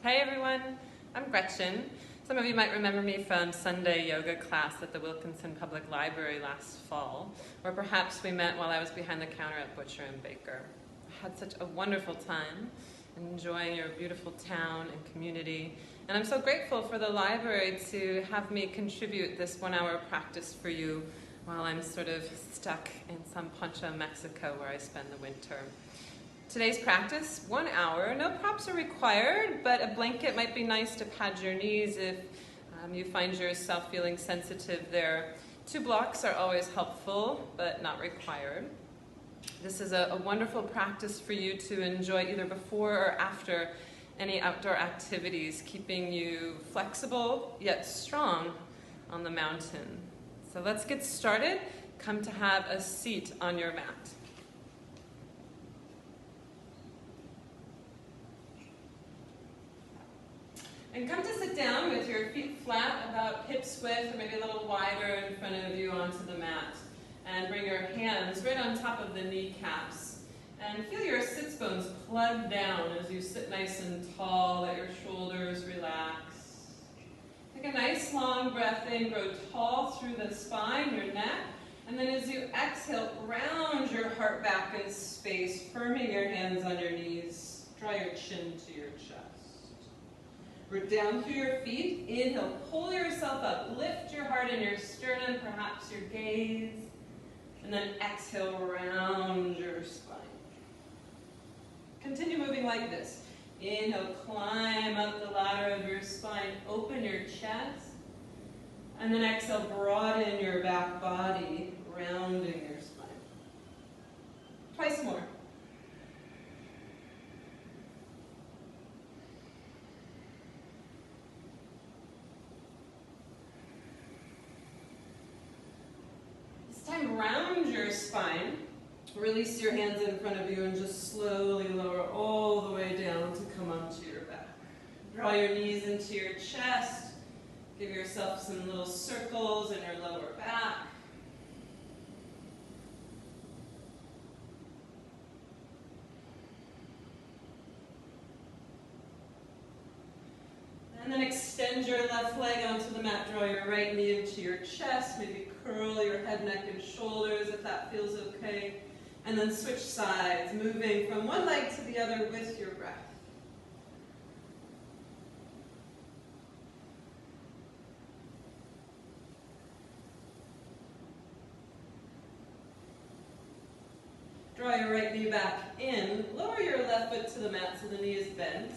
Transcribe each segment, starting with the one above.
Hey everyone, I'm Gretchen. Some of you might remember me from Sunday yoga class at the Wilkinson Public Library last fall, or perhaps we met while I was behind the counter at Butcher and Baker. I had such a wonderful time enjoying your beautiful town and community, and I'm so grateful for the library to have me contribute this 1 hour practice for you while I'm sort of stuck in some Poncho, Mexico, where I spend the winter. Today's practice, 1 hour. No props are required, but a blanket might be nice to pad your knees if you find yourself feeling sensitive there. 2 blocks are always helpful, but not required. This is a wonderful practice for you to enjoy either before or after any outdoor activities, keeping you flexible yet strong on the mountain. So let's get started. Come to have a seat on your mat. And come to sit down with your feet flat, about hips width, or maybe a little wider in front of you onto the mat. And bring your hands right on top of the kneecaps. And feel your sits bones plug down as you sit nice and tall, let your shoulders relax. Take a nice long breath in, grow tall through the spine, your neck. And then as you exhale, round your heart back in space, firming your hands on your knees. Draw your chin to your chest. Root down through your feet. Inhale, pull yourself up. Lift your heart and your sternum, perhaps your gaze. And then exhale, round your spine. Continue moving like this. Inhale, climb up the ladder of your spine. Open your chest. And then exhale, broaden your back body, rounding your spine. Twice more. Round your spine, release your hands in front of you and just slowly lower all the way down to come onto your back. Draw your knees into your chest, give yourself some little circles in your lower back. And then extend your left leg onto the mat, draw your right knee into your chest, maybe curl your head, neck, and shoulders if that feels okay. And then switch sides, moving from one leg to the other with your breath. Draw your right knee back in, lower your left foot to the mat so the knee is bent.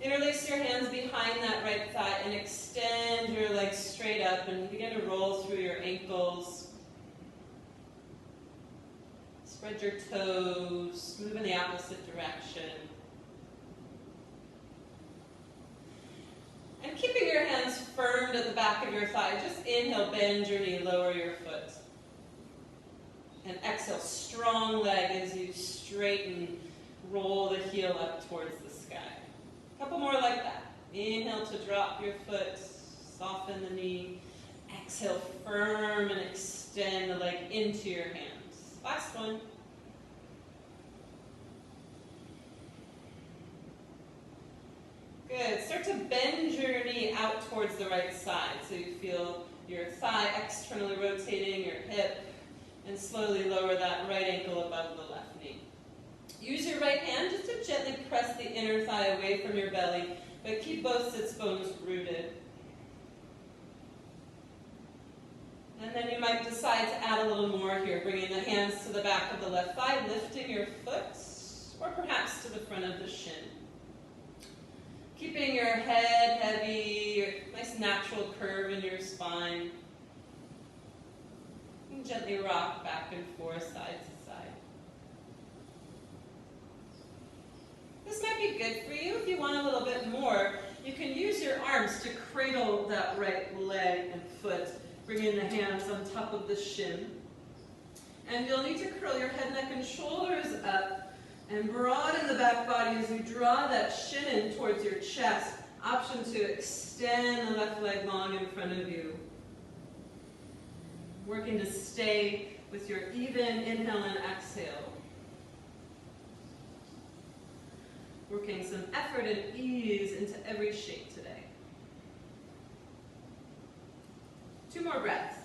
Interlace your hands behind that right thigh and extend your legs straight up and begin to roll through your ankles. Spread your toes, move in the opposite direction. And keeping your hands firmed at the back of your thigh, just inhale, bend your knee, lower your foot. And exhale, strong leg as you straighten, roll the heel up towards the sky. Couple more like that. Inhale to drop your foot, soften the knee. Exhale, firm and extend the leg into your hands. Last one. Good. Start to bend your knee out towards the right side so you feel your thigh externally rotating, your hip, and slowly lower that right ankle above the left knee. Use your right hand just to gently press the inner thigh away from your belly, but keep both sits bones rooted. And then you might decide to add a little more here, bringing the hands to the back of the left thigh, lifting your foot, or perhaps to the front of the shin. Keeping your head heavy, your nice natural curve in your spine. And gently rock back and forth, side to side. This might be good for you. If you want a little bit more, you can use your arms to cradle that right leg and foot, bringing the hands on top of the shin. And you'll need to curl your head, neck, and shoulders up and broaden the back body as you draw that shin in towards your chest. Option to extend the left leg long in front of you. Working to stay with your even inhale and exhale. Working some effort and ease into every shape today. 2 more breaths.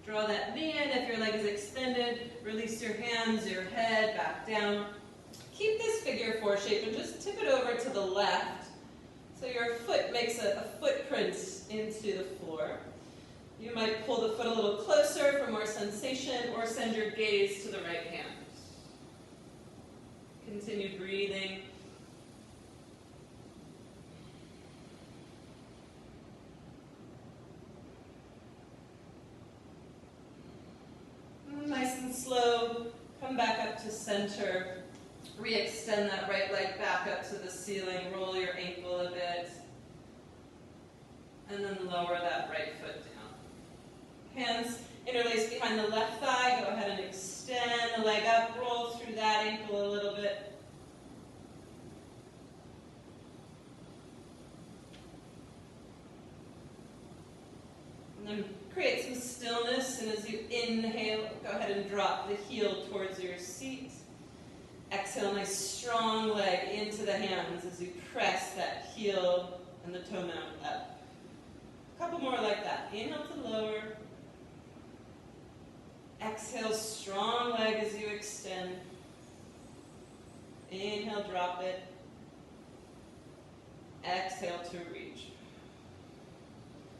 Draw that knee in. If your leg is extended, release your hands, your head back down. Keep this figure 4 shape and just tip it over to the left so your foot makes a footprint into the floor. You might pull the foot a little closer for more sensation or send your gaze to the right hand. Continue breathing. Nice and slow, come back up to center. Re-extend that right leg back up to the ceiling. Roll your ankle a bit. And then lower that right foot down. Hands interlace behind the left thigh. Go ahead and extend the leg up. Roll through that ankle a little bit. And then create some stillness, and as you inhale, go ahead and drop the heel towards your seat. Exhale, nice strong leg into the hands as you press that heel and the toe mount up. A couple more like that. Inhale to lower. Exhale, strong leg as you extend. Inhale, drop it. Exhale to reach.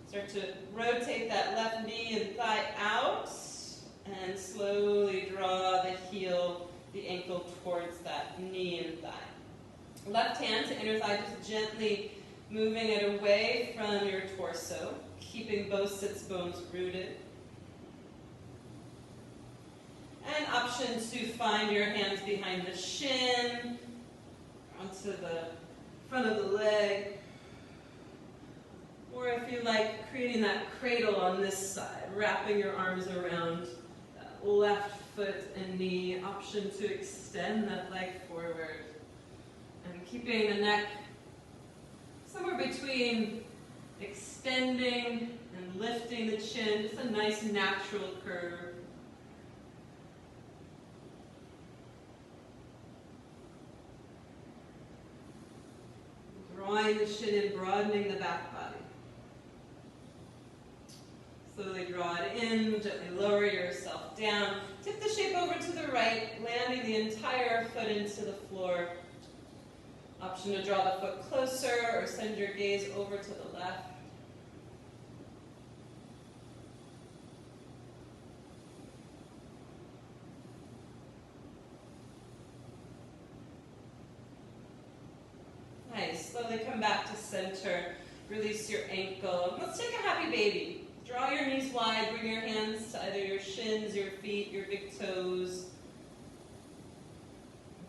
Start to rotate that left knee and thigh out, and slowly draw the heel, the ankle towards that knee and thigh. Left hand to inner thigh, just gently moving it away from your torso, keeping both sits bones rooted. And option to find your hands behind the shin, onto the front of the leg. Or if you like, creating that cradle on this side, wrapping your arms around that left foot and knee. Option to extend that leg forward. And keeping the neck somewhere between extending and lifting the chin. Just a nice natural curve. Drawing the shin in, broadening the back body. Slowly draw it in, gently lower yourself down. Tip the shape over to the right, landing the entire foot into the floor. Option to draw the foot closer or send your gaze over to the left. Nice. Slowly come back to center. Release your ankle. Let's take a happy baby. Draw your knees wide, bring your hands to either your shins, your feet, your big toes.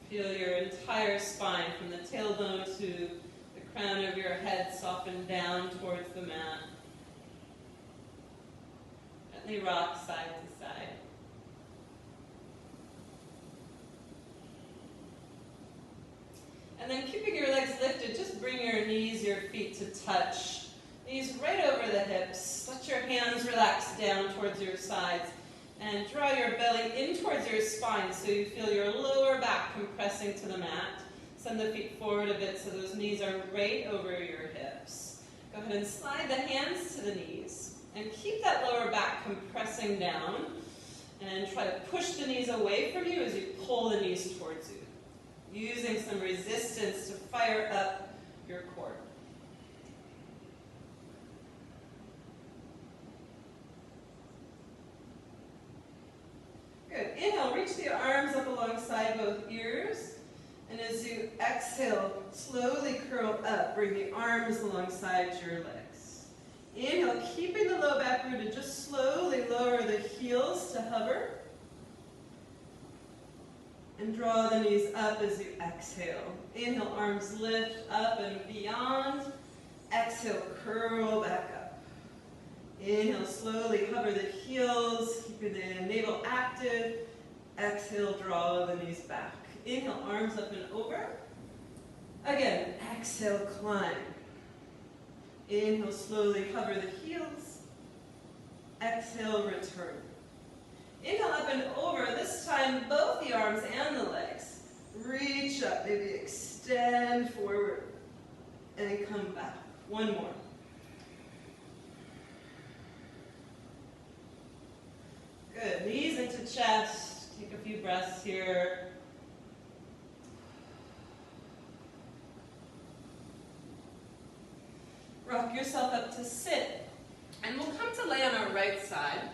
Feel your entire spine from the tailbone to the crown of your head soften down towards the mat. Gently rock side to side. And then keeping your legs lifted, just bring your knees, your feet to touch. Knees right over the hips. Let your hands relax down towards your sides. And draw your belly in towards your spine so you feel your lower back compressing to the mat. Send the feet forward a bit so those knees are right over your hips. Go ahead and slide the hands to the knees. And keep that lower back compressing down. And try to push the knees away from you as you pull the knees towards you. Using some resistance to fire up your core. Good. Inhale, reach the arms up alongside both ears. And as you exhale, slowly curl up. Bring the arms alongside your legs. Inhale, keeping the low back rooted. Just slowly lower the heels to hover. And draw the knees up as you exhale. Inhale, arms lift up and beyond. Exhale, curl back up. Inhale, slowly hover the heels, keeping the navel active. Exhale, draw the knees back. Inhale, arms up and over. Again, exhale, climb. Inhale, slowly hover the heels. Exhale, return. up and over. This time, both the arms and the legs. Reach up, maybe extend forward, and come back. One more. Good. Knees into chest. Take a few breaths here. Rock yourself up to sit. And we'll come to lay on our right side,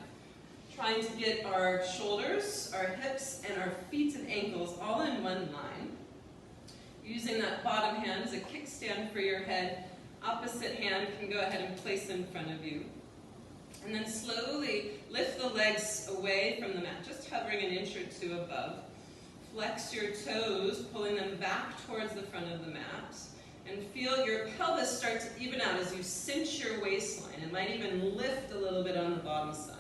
trying to get our shoulders, our hips, and our feet and ankles all in one line. Using that bottom hand as a kickstand for your head, opposite hand can go ahead and place in front of you. And then slowly lift the legs away from the mat, just hovering an inch or two above. Flex your toes, pulling them back towards the front of the mat. And feel your pelvis start to even out as you cinch your waistline. It might even lift a little bit on the bottom side.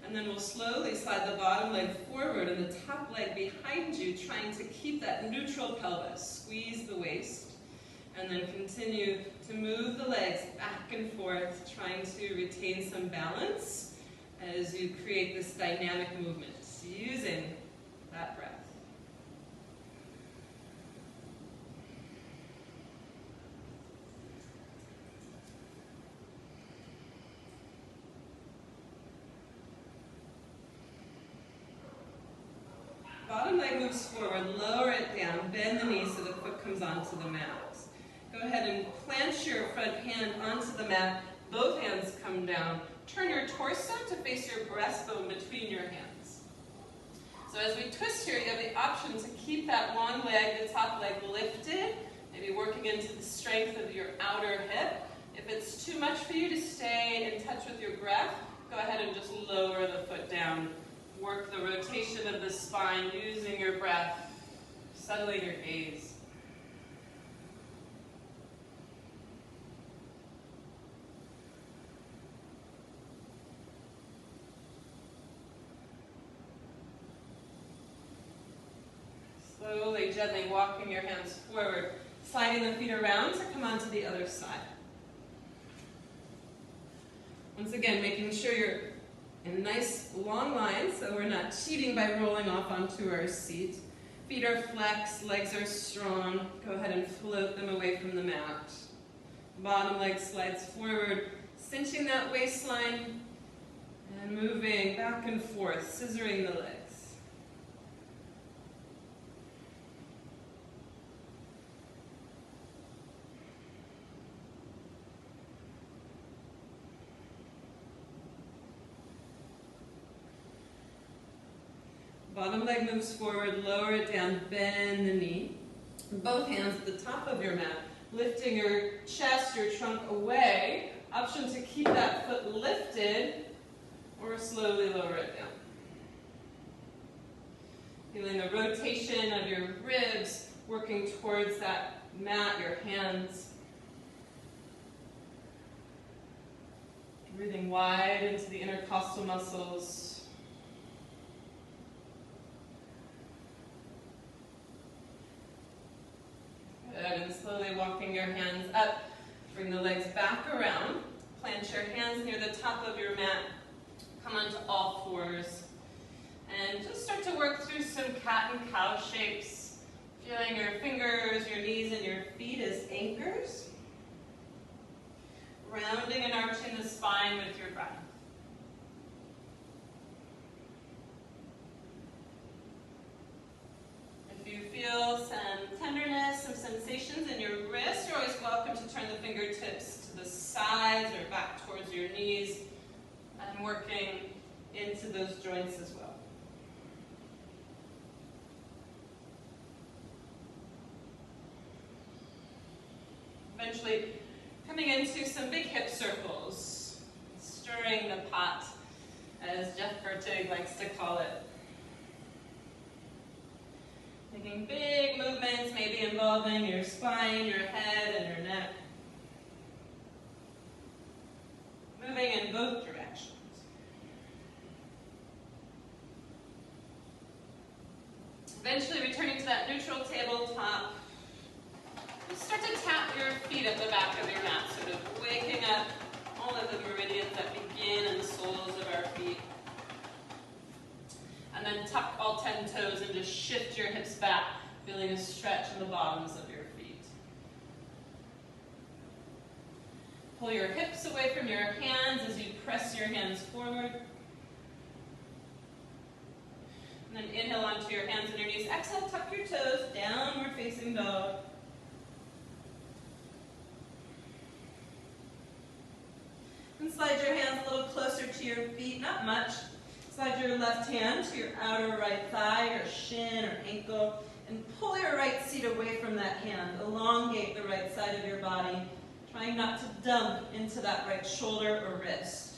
And then we'll slowly slide the bottom leg forward and the top leg behind you, trying to keep that neutral pelvis. Squeeze the waist. And then continue to move the legs back and forth, trying to retain some balance as you create this dynamic movement, using that breath. Bottom leg moves forward, lower it down, bend the knees so the foot comes onto the mat. Go ahead and plant your front hand onto the mat, both hands come down. Turn your torso to face your breastbone between your hands. So as we twist here, you have the option to keep that long leg, the top leg lifted, maybe working into the strength of your outer hip. If it's too much for you to stay in touch with your breath, go ahead and just lower the foot down. Work the rotation of the spine using your breath, settling your gaze. Slowly, gently walking your hands forward, sliding the feet around to come onto the other side. Once again, making sure you're in a nice long line so we're not cheating by rolling off onto our seat. Feet are flexed, legs are strong. Go ahead and float them away from the mat. Bottom leg slides forward, cinching that waistline and moving back and forth, scissoring the legs. Bottom leg moves forward, lower it down, bend the knee. Both hands at the top of your mat, lifting your chest, your trunk away. Option to keep that foot lifted or slowly lower it down. Feeling the rotation of your ribs, working towards that mat, your hands. Breathing wide into the intercostal muscles. And slowly walking your hands up, bring the legs back around, plant your hands near the top of your mat, come onto all fours, and just start to work through some cat and cow shapes, feeling your fingers, your knees, and your feet as anchors, rounding and arching the spine with your breath. If you feel some tenderness, some sensations in your wrist, you're always welcome to turn the fingertips to the sides or back towards your knees and working into those joints as well. Eventually coming into some big hip circles, stirring the pot, as Jeff Fertig likes to call it. Making big movements, maybe involving your spine, your head, and your neck. Moving in both directions. Eventually returning to that neutral tabletop. Just start to tap your feet at the back of your mat, sort of waking up all of the meridians that begin in the soles of our feet. And then tuck all 10 toes and just shift your hips back, feeling a stretch in the bottoms of your feet. Pull your hips away from your hands as you press your hands forward. And then inhale onto your hands and your knees. Exhale, tuck your toes, downward facing dog. And slide your hands a little closer to your feet, not much. Slide your left hand to your outer right thigh, or shin, or ankle, and pull your right seat away from that hand. Elongate the right side of your body, trying not to dump into that right shoulder or wrist.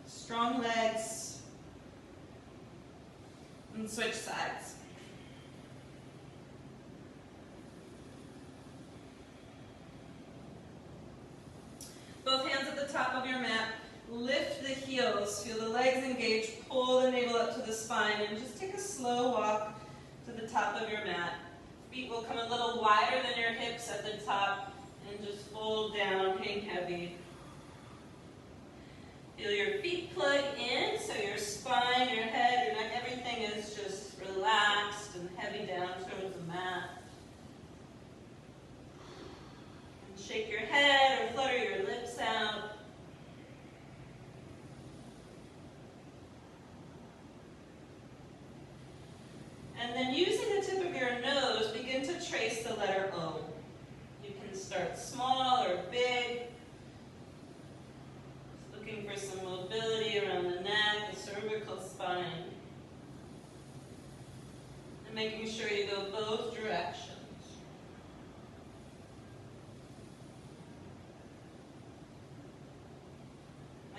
Strong legs. And switch sides. Both hands at the top of your mat. Lift the heels. Feel the legs engage. Pull the navel up to the spine. And just take a slow walk to the top of your mat. Feet will come a little wider than your hips at the top. And just fold down, hang heavy. Feel your feet plug in, so your spine, your head, your neck, everything is just relaxed and heavy down towards the mat. And shake your head or flutter your lips out. And then using the tip of your nose, begin to trace the letter O. You can start small or big. Looking for some mobility around the neck, the cervical spine. And making sure you go both directions.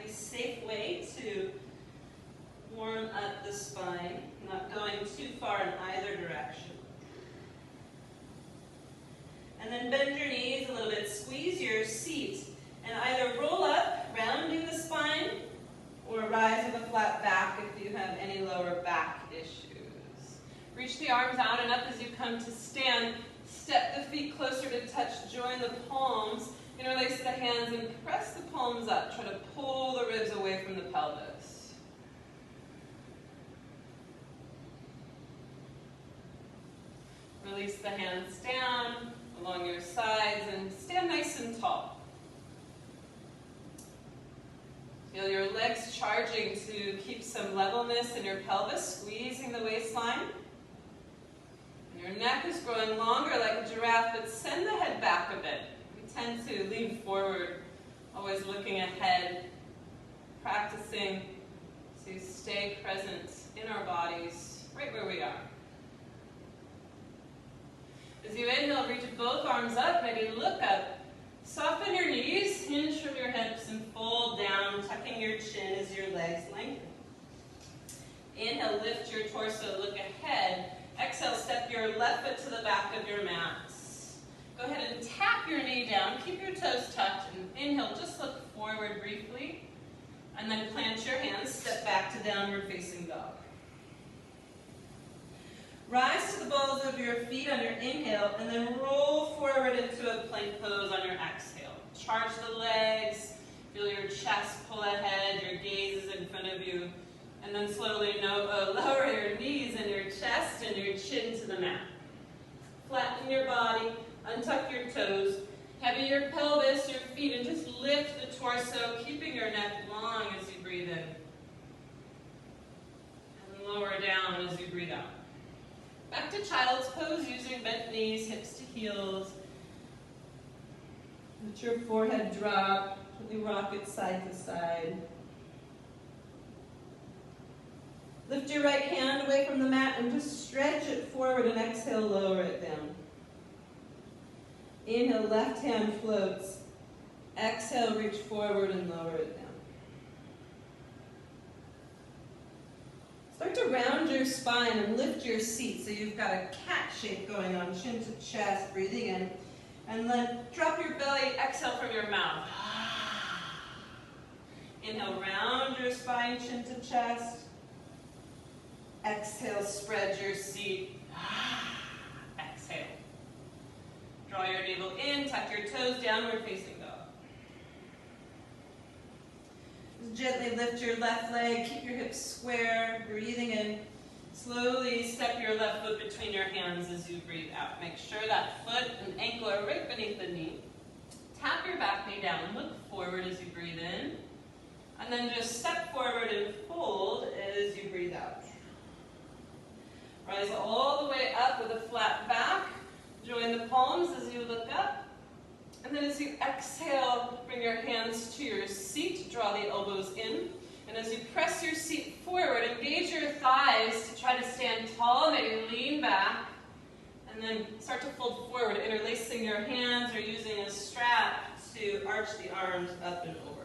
A safe way to warm up the spine, not going too far in either direction. And then bend your knees a little bit, squeeze your seat, and either roll up, rounding the spine, or rise with a flat back if you have any lower back issues. Reach the arms out and up as you come to stand. Step the feet closer to touch, join the palms, interlace the hands, and press the palms up. Try to pull the ribs away from the pelvis. Release the hands down along your sides and stand nice and tall. Feel your legs charging to keep some levelness in your pelvis, squeezing the waistline. And your neck is growing longer like a giraffe, but send the head back a bit. We tend to lean forward, always looking ahead, practicing to stay present in our bodies, right where we are. As you inhale, reach both arms up, maybe look up. Soften your knees, hinge from your hips, and fold down, tucking your chin as your legs lengthen. Inhale, lift your torso, look ahead. Exhale, step your left foot to the back of your mat. Go ahead and tap your knee down, keep your toes tucked, and inhale, just look forward briefly. And then plant your hands, step back to downward facing dog. Rise to the balls of your feet on your inhale, and then roll forward into a plank pose on your exhale. Charge the legs, feel your chest pull ahead, your gaze is in front of you, and then slowly lower your knees and your chest and your chin to the mat. Flatten your body, untuck your toes, heavy your pelvis, your feet, and just lift the torso, keeping your neck long as you breathe in. And lower down as you breathe out. Back to child's pose, using bent knees, hips to heels. Let your forehead drop, gently rock it side to side. Lift your right hand away from the mat and just stretch it forward, and exhale, lower it down. Inhale, left hand floats. Exhale, reach forward and lower it down. Start to round your spine and lift your seat so you've got a cat shape going on, chin to chest, breathing in. And then drop your belly, exhale from your mouth. Inhale, round your spine, chin to chest. Exhale, spread your seat. Exhale. Draw your navel in, tuck your toes, downward facing dog. Gently lift your left leg, keep your hips square, breathing in. Slowly step your left foot between your hands as you breathe out. Make sure that foot and ankle are right beneath the knee. Tap your back knee down. Look forward as you breathe in. And then just step forward and fold as you breathe out. Rise all the way up with a flat back. Join the palms as you look up. And then as you exhale, bring your hands to your seat. Draw the elbows in. And as you press your seat forward, engage your thighs to try to stand tall. Maybe lean back. And then start to fold forward, interlacing your hands or using a strap to arch the arms up and over.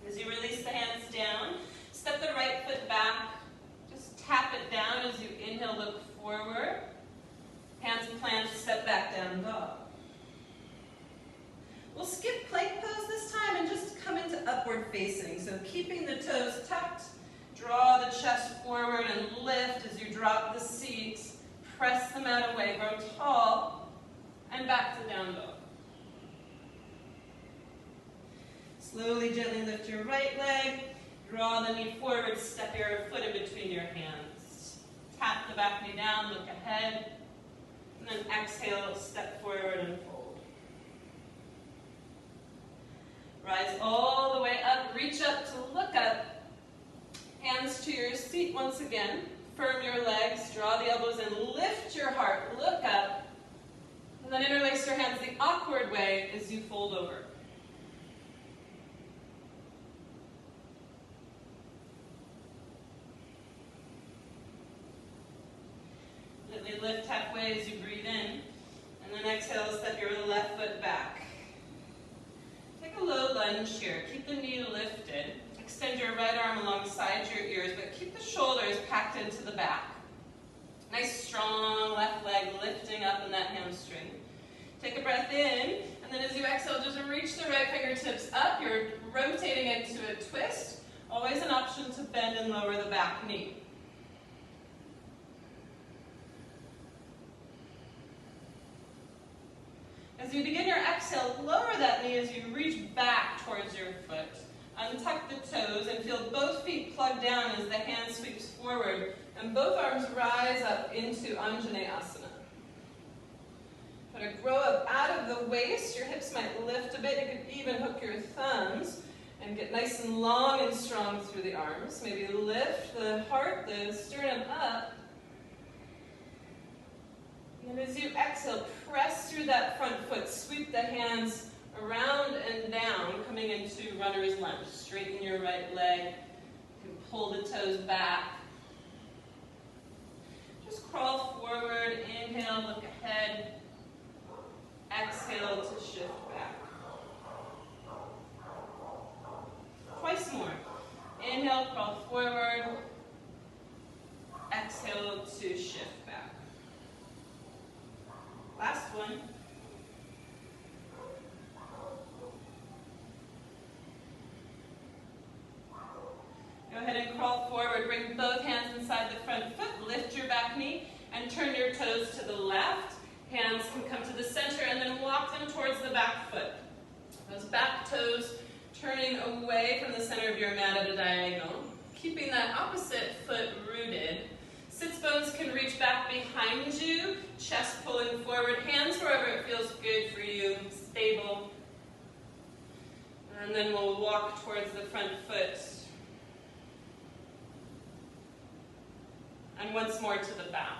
As you release the hands down, step the right foot back. Just tap it down as you inhale, look forward. Hands plant, step back down, dog. We'll skip plank pose this time and just come into upward facing. So keeping the toes tucked, draw the chest forward and lift as you drop the seat. Press the mat away, grow tall, and back to down dog. Slowly, gently lift your right leg. Draw the knee forward, step your foot in between your hands. Tap the back knee down, look ahead. And then exhale, step forward and fold. Rise all the way up, reach up to look up. Hands to your seat once again. Firm your legs, draw the elbows in, lift your heart, look up. And then interlace your hands the awkward way as you fold over. Gently lift halfway as you breathe in. And then exhale, step your left foot back. Take a low lunge here. Keep the knee lifted. Extend your right arm alongside your ears, but keep the shoulders packed into the back. Nice strong left leg lifting up in that hamstring. Take a breath in, and then as you exhale, just reach the right fingertips up. You're rotating into a twist. Always an option to bend and lower the back knee. As you begin your exhale, lower that knee as you reach back towards your foot. Untuck the toes and feel both feet plug down as the hand sweeps forward and both arms rise up into Anjaneyasana. Try to grow up out of the waist. Your hips might lift a bit. You could even hook your thumbs and get nice and long and strong through the arms. Maybe lift the heart, the sternum up. And as you exhale, press through that front foot. Sweep the hands around and down, coming into runner's lunge. Straighten your right leg. You can pull the toes back. Just crawl forward. Inhale, look ahead. Exhale to shift back. Twice more. Inhale, crawl forward. Exhale to shift back. Last one. Go ahead and crawl forward. Bring both hands inside the front foot. Lift your back knee and turn your toes to the left. Hands can come to the center and then walk them towards the back foot. Those back toes turning away from the center of your mat at a diagonal. Keeping that opposite foot rooted. Sits bones can reach back behind you. Chest pulling forward. Hands wherever it feels good for you. Stable. And then we'll walk towards the front foot. And once more to the back.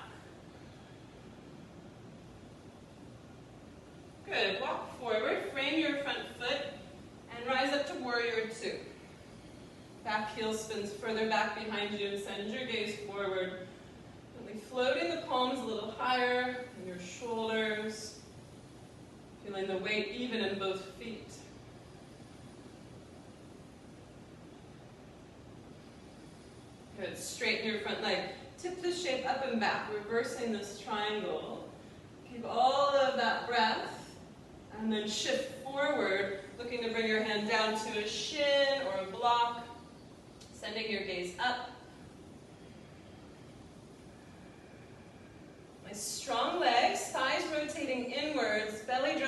Good. Walk forward. Frame your front foot. And rise up to warrior two. Back heel spins further back behind you and send your gaze forward. Really floating the palms a little higher in your shoulders. Feeling the weight even in both feet. Good. Straighten your front leg. Tip the shape up and back, reversing this triangle. Keep all of that breath, and then shift forward, looking to bring your hand down to a shin or a block, sending your gaze up. Nice strong legs, thighs rotating inwards, belly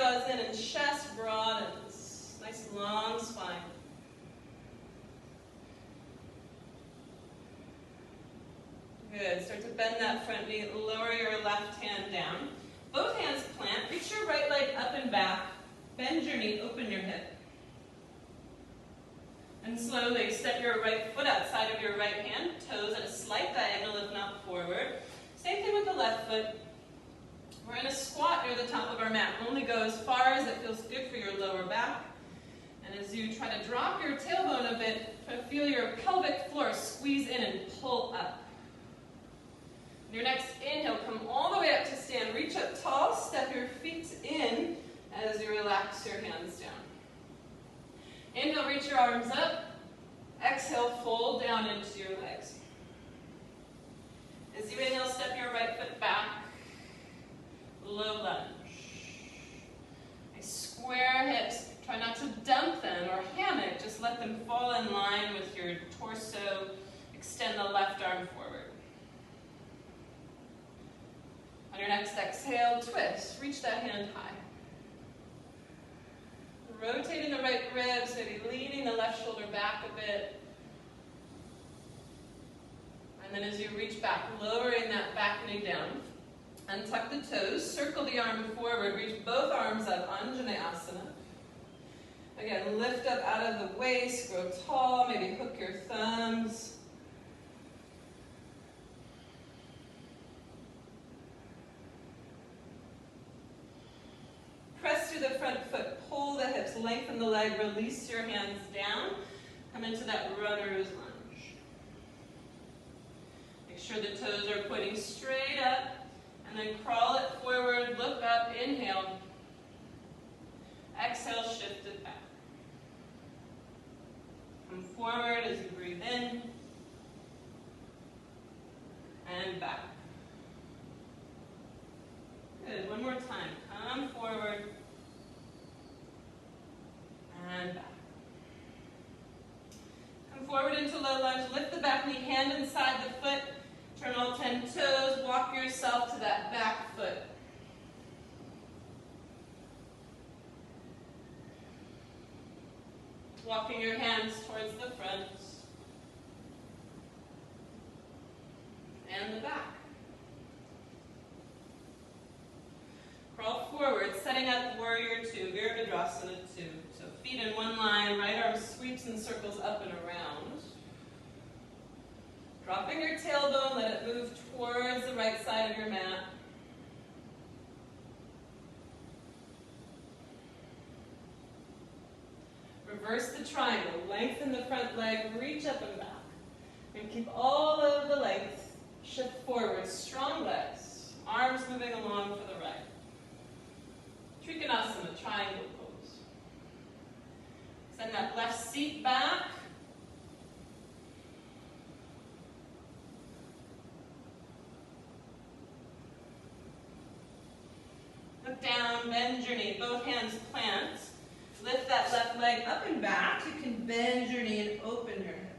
Good. Start to bend that front knee. Lower your left hand down. Both hands plant. Reach your right leg up and back. Bend your knee. Open your hip. And slowly step your right foot outside of your right hand. Toes at a slight diagonal, if not forward. Same thing with the left foot. We're in a squat near the top of our mat. Only go as far as it feels good for your lower back. And as you try to drop your tailbone a bit, try to feel your pelvic floor squeeze in and pull up. Your next inhale, come all the way up to stand. Reach up tall, step your feet in as you relax your hands down. Inhale, reach your arms up. Exhale, fold down into your legs. As you inhale, step your right foot back. Low lunge. Nice square hips. Try not to dump them or hammock. Just let them fall in line with your torso. Extend the left arm forward. On your next exhale, twist. Reach that hand high. Rotating the right ribs, maybe leaning the left shoulder back a bit. And then as you reach back, lowering that back knee down. Untuck the toes, circle the arm forward, reach both arms up, Anjaneyasana. Again, lift up out of the waist, grow tall, maybe hook your thumbs. Press through the front foot, pull the hips, lengthen the leg, release your hands down. Come into that runner's lunge. Make sure the toes are pointing straight up, and then crawl it forward, look up, inhale. Exhale, shift it back. Come forward as you breathe in, and back. Good, one more time. Come forward, and back. Come forward into low lunge, lift the back knee, hand inside the foot, turn all 10 toes, walk yourself to that back foot. Walking your hands towards the front and the back. Crawl forward, setting up warrior 2, Virabhadrasana 2. So feet in one line, right arm sweeps and circles up and around. Dropping your tailbone, let it move towards the right side of your mat. Reverse the triangle, lengthen the front leg, reach up and back. And keep all of the length, shift forward, strong legs, arms moving along for the right. Trikonasana, triangle pose. Send that left seat back. Look down, bend your knee, both hands plant. Lift that left leg up and back. You can bend your knee and open your hip.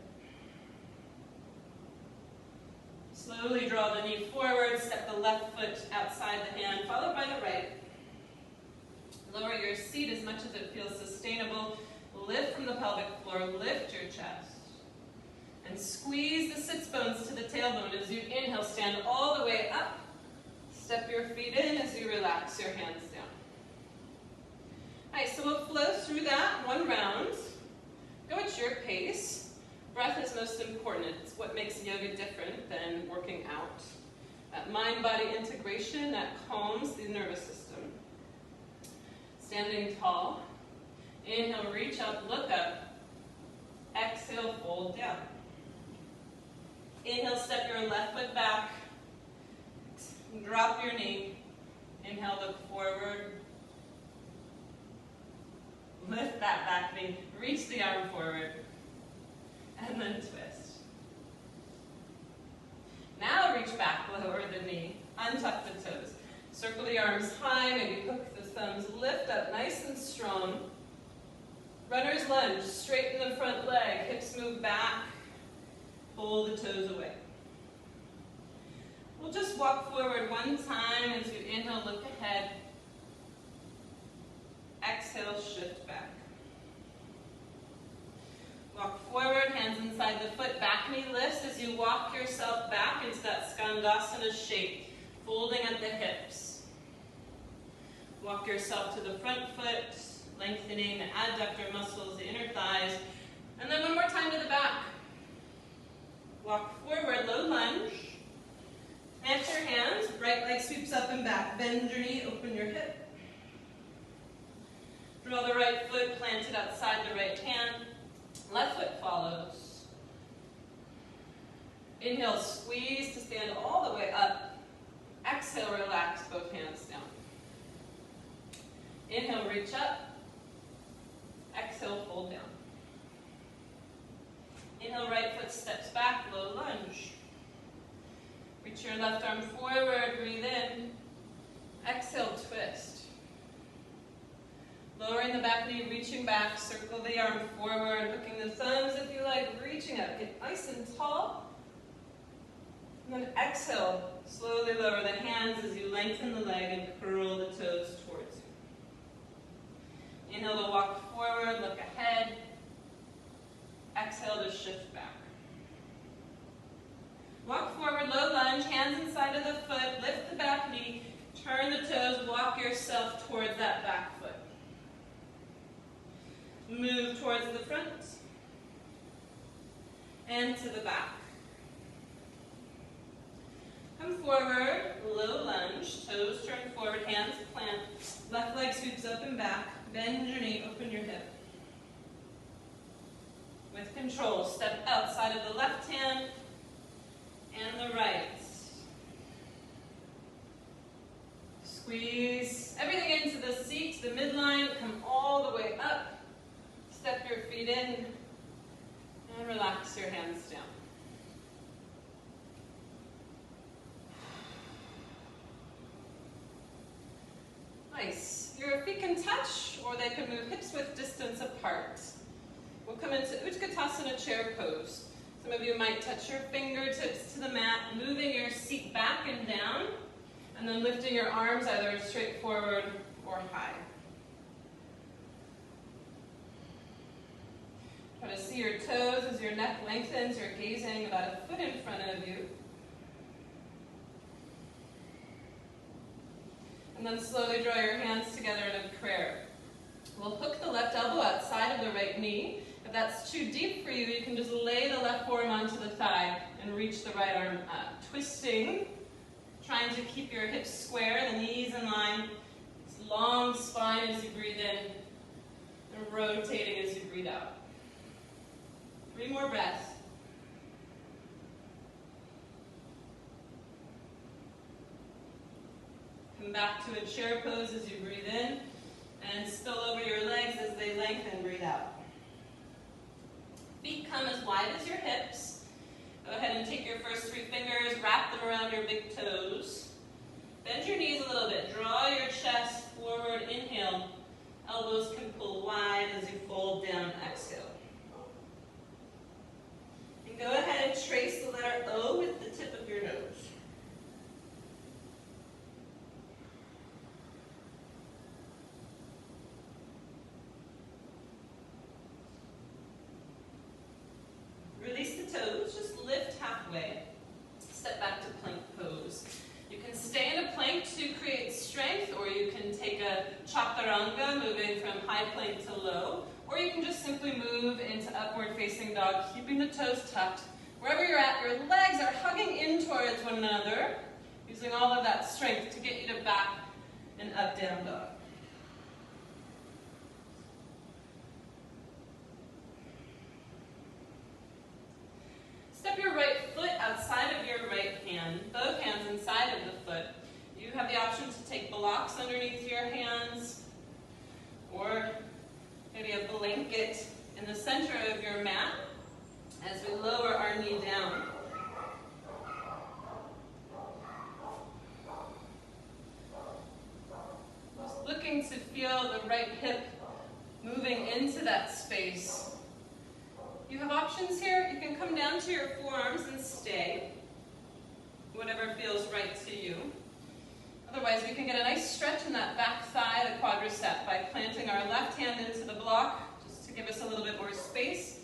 Slowly draw the knee forward, step the left foot outside the hand, followed by the right. Lower your seat as much as it feels sustainable. Lift from the pelvic floor, lift your chest. And squeeze the sits bones to the tailbone as you inhale, stand all the way up. Step your feet in as you relax your hands down. All right, so we'll flow through that one round. Go at your pace. Breath is most important. It's what makes yoga different than working out. That mind-body integration that calms the nervous system. Standing tall. Inhale, reach up, look up. Exhale, fold down. Inhale, step your left foot back. Drop your knee. Inhale, look forward. Lift that back knee, reach the arm forward, and then twist. Now reach back, lower the knee, untuck the toes. Circle the arms high, maybe hook the thumbs, lift up nice and strong. Runner's lunge, straighten the front leg, hips move back, pull the toes away. We'll just walk forward one time as you inhale, look ahead. Exhale, shift back. Walk forward, hands inside the foot, back knee lifts as you walk yourself back into that Uttanasana shape, folding at the hips. Walk yourself to the front foot, lengthening the adductor muscles, the inner thighs. And then one more time to the back. Walk forward, low lunge. Plant your hands, right leg sweeps up and back. Bend your knee, open your hip. Draw the right foot, plant it outside the right hand. Left foot follows. Inhale, squeeze to stand all the way up. Exhale, relax both hands down. Inhale, reach up. Exhale, fold down. Inhale, right foot steps back, low lunge. Reach your left arm forward, breathe in. Exhale, twist. Lowering the back knee, reaching back, circle the arm forward, hooking the thumbs if you like, reaching up. Get nice and tall. And then exhale, slowly lower the hands as you lengthen the leg and curl the toes towards you. Inhale to walk forward, look ahead. Exhale to shift back. Walk forward, low lunge, hands inside of the foot, lift the back knee, turn the toes, walk yourself towards that back foot. Move towards the front and to the back. Come forward, low lunge, toes turn forward, hands plant, left leg sweeps up and back, bend your knee, open your hip. With control, step outside of the left hand and the right. Squeeze everything into the seat, the midline, come all the way up. Step your feet in and relax your hands down. Nice. Your feet can touch or they can move hips width distance apart. We'll come into Utkatasana chair pose. Some of you might touch your fingertips to the mat, moving your seat back and down, and then lifting your arms either straight forward or high. Try to see your toes as your neck lengthens. You're gazing about a foot in front of you. And then slowly draw your hands together in a prayer. We'll hook the left elbow outside of the right knee. If that's too deep for you, you can just lay the left forearm onto the thigh and reach the right arm up. Twisting, trying to keep your hips square, the knees in line. This long spine as you breathe in, and rotating as you breathe out. 3 more breaths. Come back to a chair pose as you breathe in, and spill over your legs as they lengthen, breathe out. Feet come as wide as your hips. Go ahead and take your first 3 fingers, wrap them around your big toes. Bend your knees a little bit. Draw your chest forward, inhale. Elbows can pull wide as you fold down, exhale. And go ahead and trace the letter O with the tip of your nose. Release the toes, just lift halfway. Step back to plank pose. You can stay in a plank to create strength, or you can take a chaturanga, moving from high plank to low, or you can just simply move into upward facing dog, keeping the toes tucked. Wherever you're at, your legs are hugging in towards one another, using all of that strength to get you to back and up, down dog. Step your right foot outside of your right hand, both hands inside of the foot. You have the option to take blocks underneath your hands, or maybe a blanket in the center of your mat as we lower our knee down. Just looking to feel the right hip moving into that space. You have options here. You can come down to your forearms and stay, whatever feels right to you. Otherwise, we can get a nice stretch in that back thigh, the quadricep, by planting our left hand into the block, just to give us a little bit more space,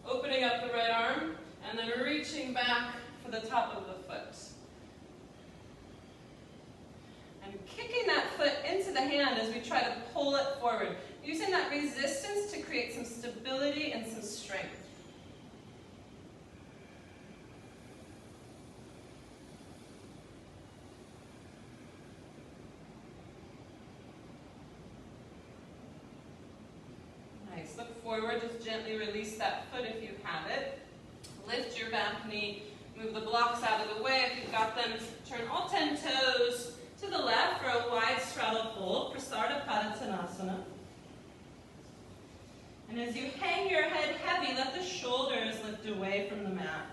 opening up the right arm, and then reaching back for the top of the foot. hand as we try to pull it forward, using that resistance to create some stability and some strength. Nice. Look forward, just gently release that foot if you have it. Lift your back knee, move the blocks out of the way if you've got them. Turn all 10 toes to the left for a wide straddle fold, Prasarda Padottanasana. And as you hang your head heavy, let the shoulders lift away from the mat.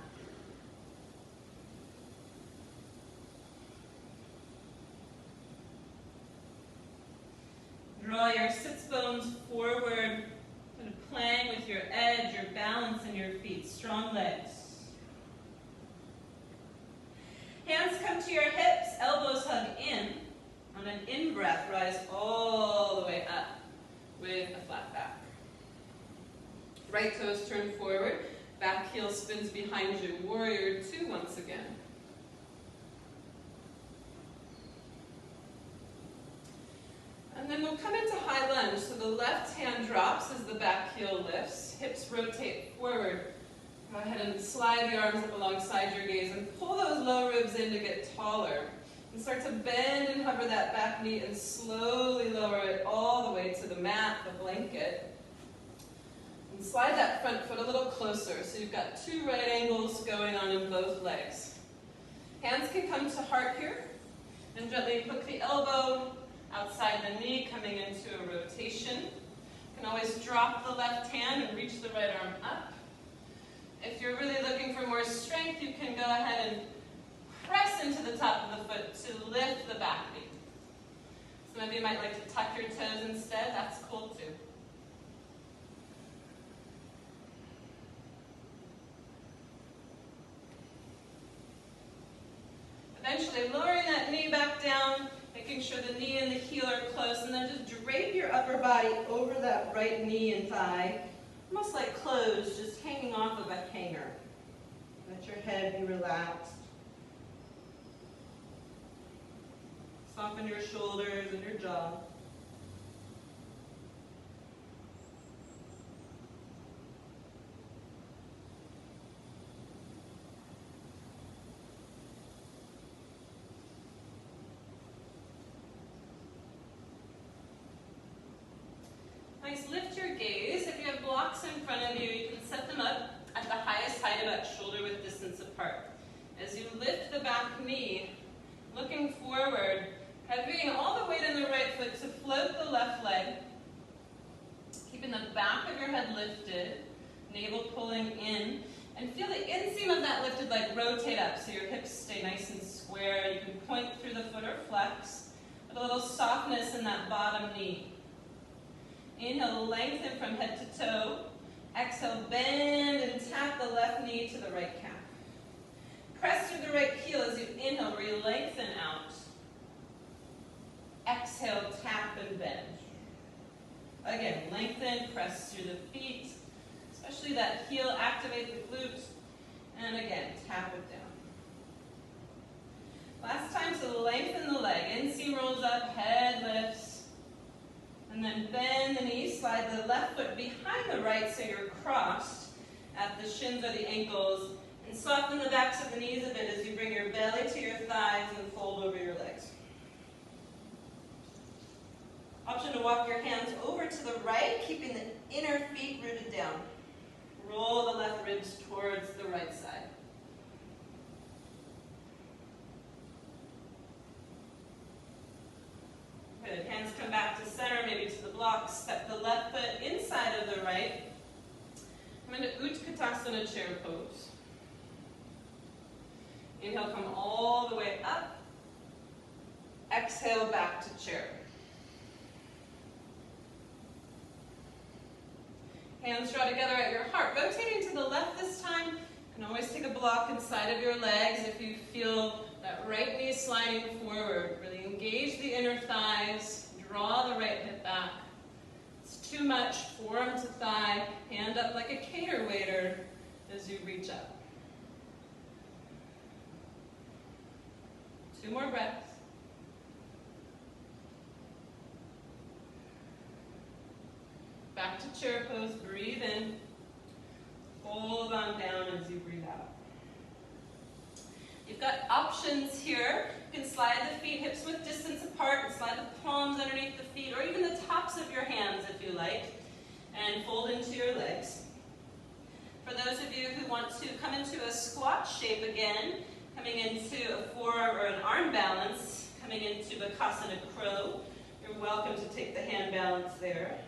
Draw your sits bones forward, kind of playing with your edge, your balance in your feet, strong legs. Hands come to your hips, elbows hug in. On an in-breath, rise all the way up with a flat back. Right toes turn forward, back heel spins behind you. Warrior 2 once again. And then we'll come into high lunge. So the left hand drops as the back heel lifts. Hips rotate forward. Go ahead and slide the arms up alongside your gaze and pull those low ribs in to get taller. And start to bend and hover that back knee and slowly lower it all the way to the mat, the blanket. And slide that front foot a little closer so you've got 2 right angles going on in both legs. Hands can come to heart here. And gently hook the elbow outside the knee, coming into a rotation. You can always drop the left hand and reach the right arm up. If you're really looking for more strength, you can go ahead and press into the top of the foot to lift the back knee. Some of you might like to tuck your toes instead. That's cool too. Eventually lowering that knee back down, making sure the knee and the heel are close, and then just drape your upper body over that right knee and thigh, almost like clothes just hanging off of a hanger. Let your head be relaxed. Soften your shoulders and your jaw. Nice, lift your gaze. If you have blocks in front of you, you can set them up at the highest height, about shoulder width distance apart. As you lift the back knee, looking forward, having all the weight in the right foot to float the left leg, keeping the back of your head lifted, navel pulling in, and feel the inseam of that lifted leg rotate up so your hips stay nice and square. You can point through the foot or flex, with a little softness in that bottom knee. Inhale, lengthen from head to toe. Exhale, bend and tap the left knee to the right calf. Press through the right heel as you inhale, re-lengthen out. Exhale, tap and bend. Again, lengthen, press through the feet, especially that heel, activate the glutes, and again, tap it down. Last time, so lengthen the leg. Inseam rolls up, head lifts. And then bend the knee, slide the left foot behind the right so you're crossed at the shins or the ankles. And soften the backs of the knees a bit as you bring your belly to your thighs and fold over your legs. Option to walk your hands over to the right, keeping the inner feet rooted down. Roll the left ribs towards the right side. Good. Hands come back to center, maybe to the blocks. Step the left foot inside of the right. Come into Utkatasana chair pose. Inhale, come all the way up. Exhale, back to chair. Hands draw together at your heart. Rotating to the left this time. You can always take a block inside of your legs if you feel that right knee sliding forward. Really engage the inner thighs. Draw the right hip back. It's too much. Forearm to thigh. Hand up like a cater waiter as you reach up. 2 more breaths. Back to chair pose, breathe in. Hold on down as you breathe out. You've got options here. You can slide the feet hips width distance apart and slide the palms underneath the feet, or even the tops of your hands if you like, and fold into your legs. For those of you who want to come into a squat shape again, coming into a forearm or an arm balance, coming into Bakasana Crow, you're welcome to take the hand balance there.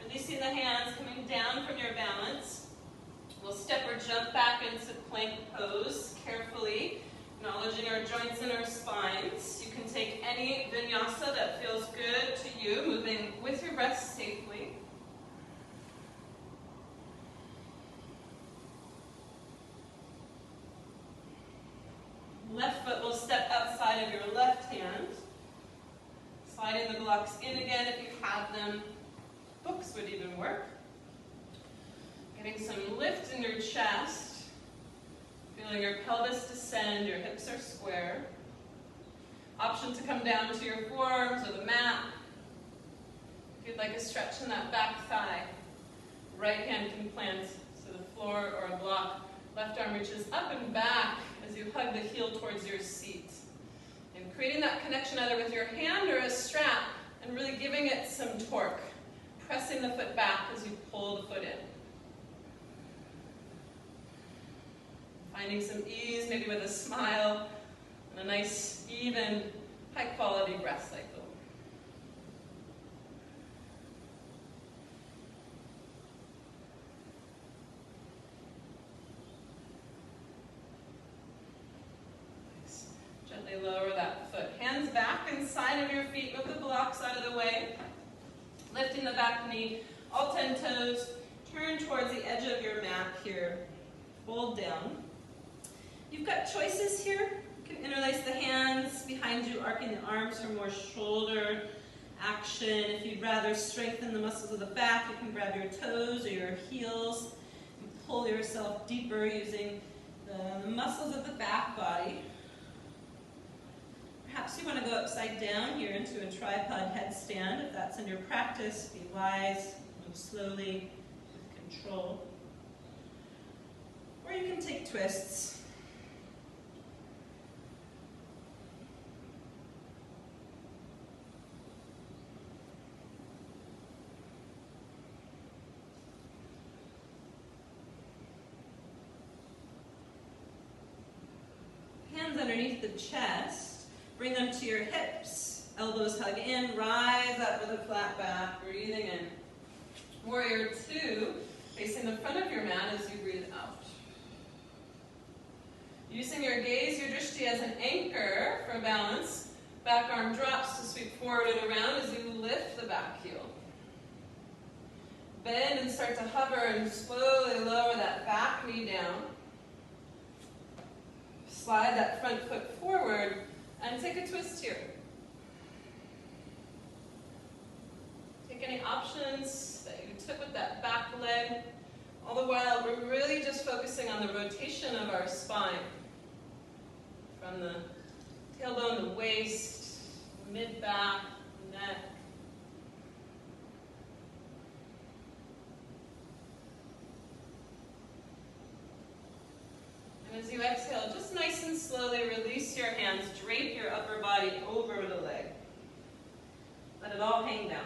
Releasing the hands, coming down from your balance. We'll step or jump back into plank pose carefully, acknowledging our joints and our spines. You can take any vinyasa that feels good to you, moving with your breath safely. Left foot will step outside of your left hand. Sliding the blocks in again if you have them. Books would even work. Getting some lift in your chest. Feeling your pelvis descend, your hips are square. Option to come down to your forearms or the mat. If you'd like a stretch in that back thigh, right hand can plant to the floor or a block. Left arm reaches up and back as you hug the heel towards your seat. And creating that connection either with your hand or a strap and really giving it some torque. Pressing the foot back as you pull the foot in. Finding some ease, maybe with a smile, and a nice, even, high-quality breath cycle. Nice. Gently lower that foot. Hands back inside of your feet, move the blocks out of the way. Lifting the back knee, all 10 toes, turn towards the edge of your mat here, fold down. You've got choices here. You can interlace the hands behind you, arcing the arms for more shoulder action. If you'd rather strengthen the muscles of the back, you can grab your toes or your heels and pull yourself deeper using the muscles of the back body. Perhaps you want to go upside down here into a tripod headstand. If that's in your practice, be wise, move slowly with control. Or you can take twists. Hands underneath the chest. Bring them to your hips. Elbows hug in. Rise up with a flat back. Breathing in. Warrior 2. Facing the front of your mat as you breathe out. Using your gaze, your drishti as an anchor for balance. Back arm drops to sweep forward and around as you lift the back heel. Bend and start to hover and slowly lower that back knee down. Slide that front foot forward and take a twist here. Take any options that you took with that back leg. All the while, we're really just focusing on the rotation of our spine. From the tailbone, the waist, mid-back, neck. And as you exhale, just nice and slowly release your hands, drape your upper body over the leg. Let it all hang down.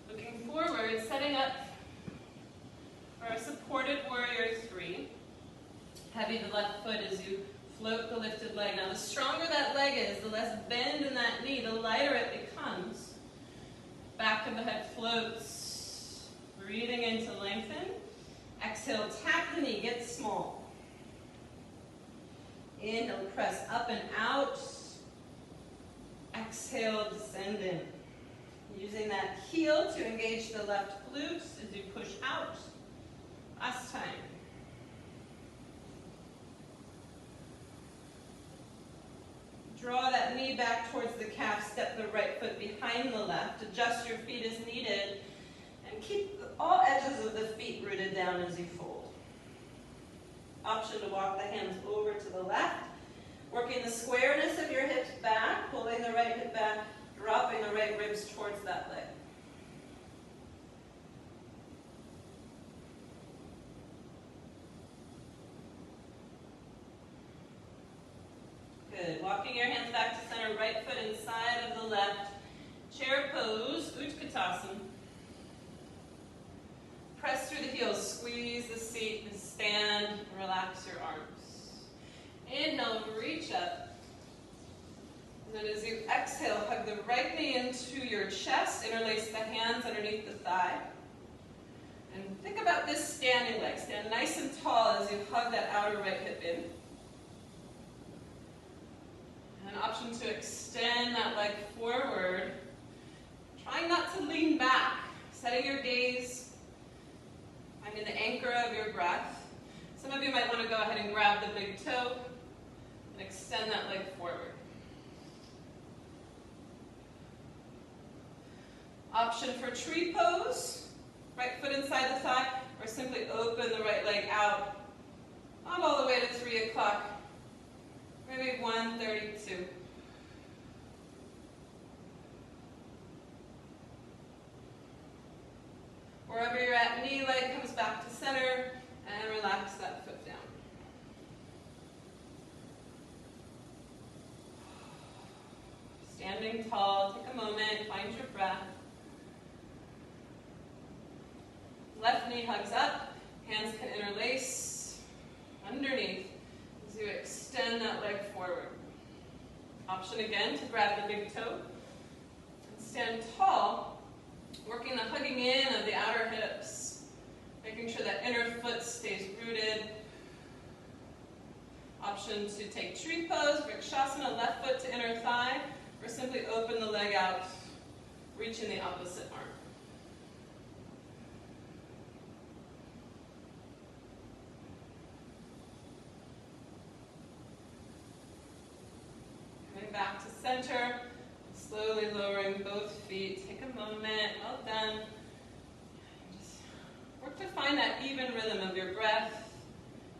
Looking forward, setting up for a supported warrior 3. Heavy the left foot as you float the lifted leg. Now the stronger that leg is, the less bend in that knee, the lighter it becomes. Back of the head floats. Breathing in to lengthen. Exhale, tap the knee, get small. Inhale, press up and out. Exhale, descend in. Using that heel to engage the left glutes as you push out. Last time. that knee back towards the calf, step the right foot behind the left, adjust your feet as needed, and keep all edges of the feet rooted down as you fold. Option to walk the hands over to the left, working the squareness of your hips back, pulling the right hip back, dropping the right ribs towards that leg. Good. Walking your hands back to center, right foot inside of the left. Chair pose, Utkatasana. Press through the heels, squeeze the seat, and stand, and relax your arms. Inhale, reach up. And then as you exhale, hug the right knee into your chest, interlace the hands underneath the thigh. And think about this standing leg. Stand nice and tall as you hug that outer right hip in. An option to extend that leg forward. Trying not to lean back. Setting your gaze. Finding the anchor of your breath. Some of you might want to go ahead and grab the big toe and extend that leg forward. Option for tree pose. Right foot inside the thigh, or simply open the right leg out. Not all the way to 3 o'clock. Maybe 1:32. Wherever you're at, knee leg comes back to center, and relax that foot down. Standing tall, take a moment, find your breath. Left knee hugs up, hands can interlace underneath as you extend that leg forward. Option again to grab the big toe and stand tall, working the hugging in of the outer hips, making sure that inner foot stays rooted. Option to take tree pose, Vrikshasana, left foot to inner thigh, or simply open the leg out, reaching the opposite arm. Back to center, slowly lowering both feet. Take a moment, well done. Just work to find that even rhythm of your breath,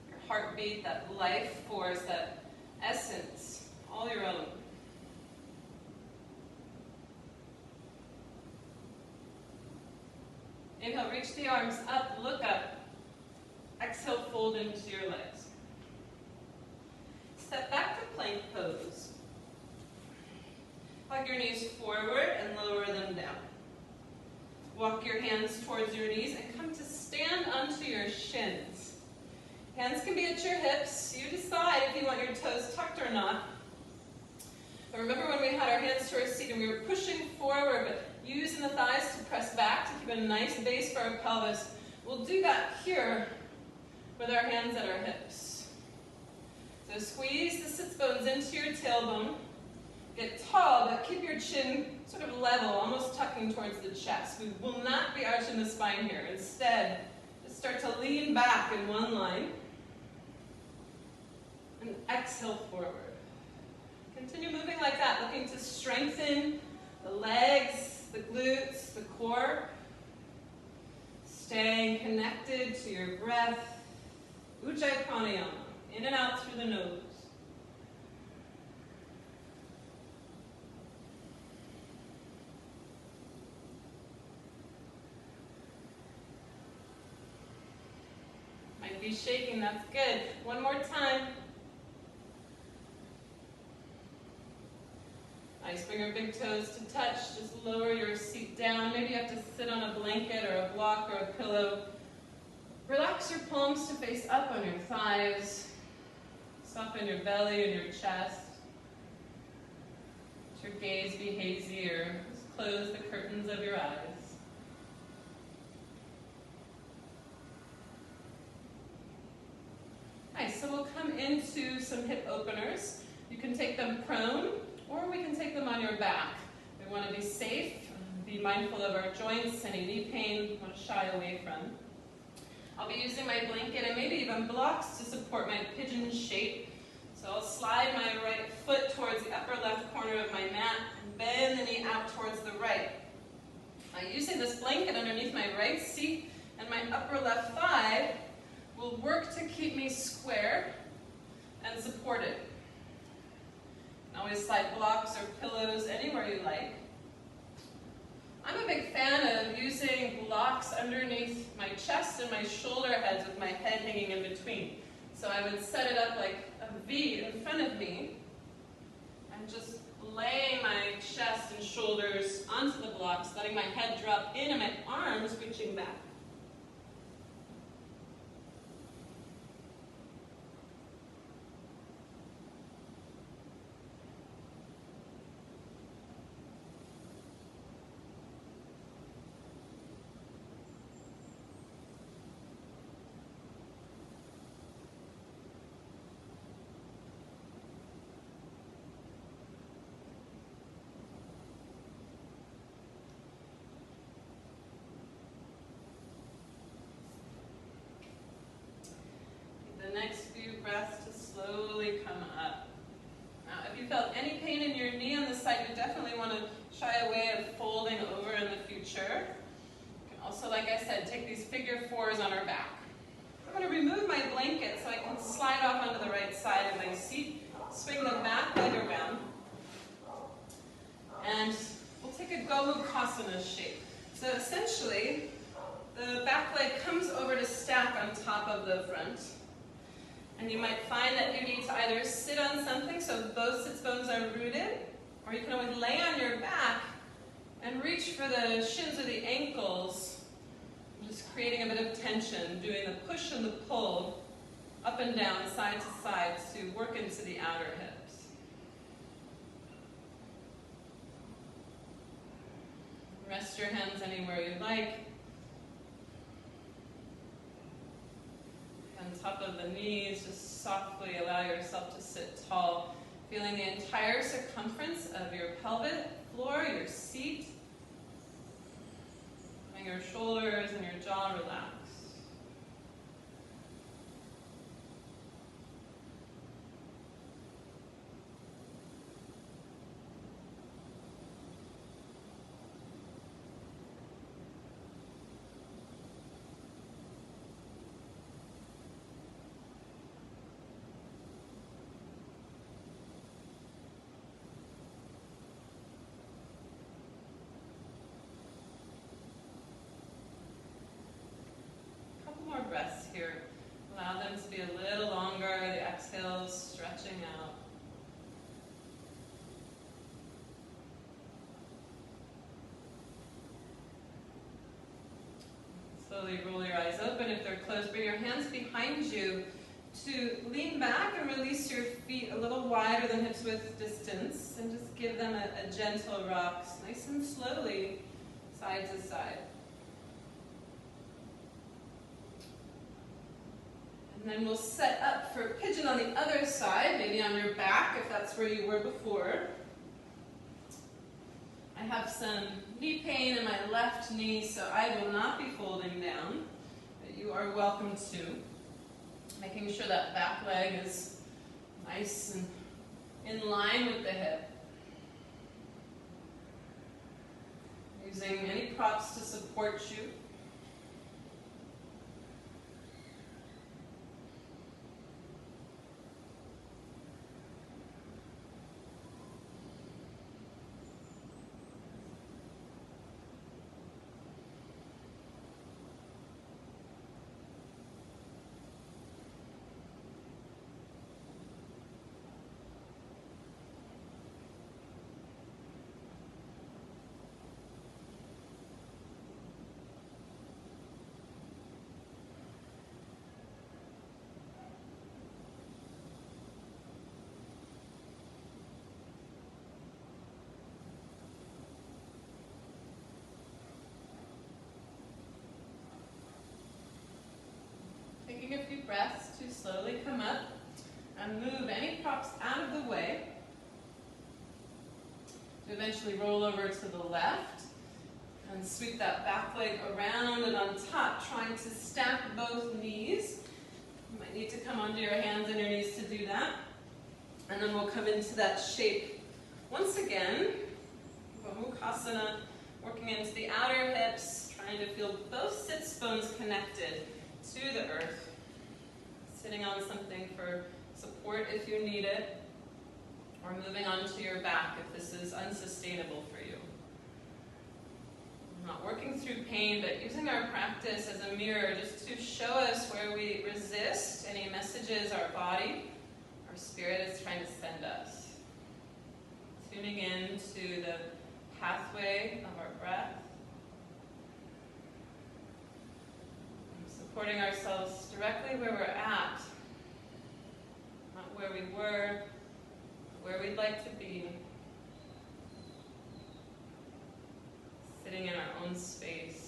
your heartbeat, that life force, that essence, all your own. Inhale, reach the arms up, look up. Exhale, fold into your legs. Step back to plank pose. Hug your knees forward and lower them down. Walk your hands towards your knees and come to stand onto your shins. Hands can be at your hips. You decide if you want your toes tucked or not. But remember when we had our hands to our seat and we were pushing forward, but using the thighs to press back to keep a nice base for our pelvis. We'll do that here with our hands at our hips. So squeeze the sits bones into your tailbone. Get tall, but keep your chin sort of level, almost tucking towards the chest. We will not be arching the spine here. Instead, just start to lean back in one line. And exhale forward. Continue moving like that, looking to strengthen the legs, the glutes, the core. Staying connected to your breath. Ujjayi pranayama, in and out through the nose. Might be shaking, that's good. One more time. Nice, bring your big toes to touch. Just lower your seat down. Maybe you have to sit on a blanket or a block or a pillow. Relax your palms to face up on your thighs. Soften your belly and your chest. Let your gaze be hazy or just close the curtains of your eyes. Nice, so we'll come into some hip openers. You can take them prone, or we can take them on your back. We want to be safe, be mindful of our joints, any knee pain we want to shy away from. I'll be using my blanket and maybe even blocks to support my pigeon shape. So I'll slide my right foot towards the upper left corner of my mat and bend the knee out towards the right. I'm using this blanket underneath my right seat, and my upper left thigh will work to keep me square and supported. You can always slide blocks or pillows anywhere you like. I'm a big fan of using blocks underneath my chest and my shoulder heads with my head hanging in between. So I would set it up like a V in front of me and just laying my chest and shoulders onto the blocks, letting my head drop in and my arms reaching back. The next few breaths to slowly come up. Now, if you felt any pain in your knee on this side, you definitely want to shy away of folding over in the future. You can also, like I said, take these figure fours on our back. I'm going to remove my blanket so I can slide off onto the right side of my seat, swing the back leg around, and we'll take a Gomukhasana shape. So essentially, the back leg comes over to stack on top of the front. And you might find that you need to either sit on something so both sits bones are rooted, or you can always lay on your back and reach for the shins or the ankles, just creating a bit of tension, doing the push and the pull up and down, side to side, to work into the outer hips. Rest your hands anywhere you like. On top of the knees, just softly allow yourself to sit tall, feeling the entire circumference of your pelvic floor, your seat, letting your shoulders and your jaw relax. Breaths here. Allow them to be a little longer, the exhales stretching out. Slowly roll your eyes open if they're closed. Bring your hands behind you to lean back and release your feet a little wider than hips width distance, and just give them a gentle rock, nice and slowly, side to side. And then we'll set up for pigeon on the other side, maybe on your back if that's where you were before. I have some knee pain in my left knee, so I will not be folding down, but you are welcome to. Making sure that back leg is nice and in line with the hip. Using any props to support you. Taking a few breaths to slowly come up and move any props out of the way. To eventually roll over to the left and sweep that back leg around and on top, trying to stack both knees. You might need to come onto your hands and your knees to do that. And then we'll come into that shape once again. Gomukhasana, working into the outer hips, trying to feel both sits bones connected to the earth. Sitting on something for support if you need it, or moving onto your back if this is unsustainable for you. Not working through pain, but using our practice as a mirror just to show us where we resist any messages our body, our spirit is trying to send us. Tuning in to the pathway of our breath. And supporting ourselves directly where we're at. Not where we were, but where we'd like to be. Sitting in our own space.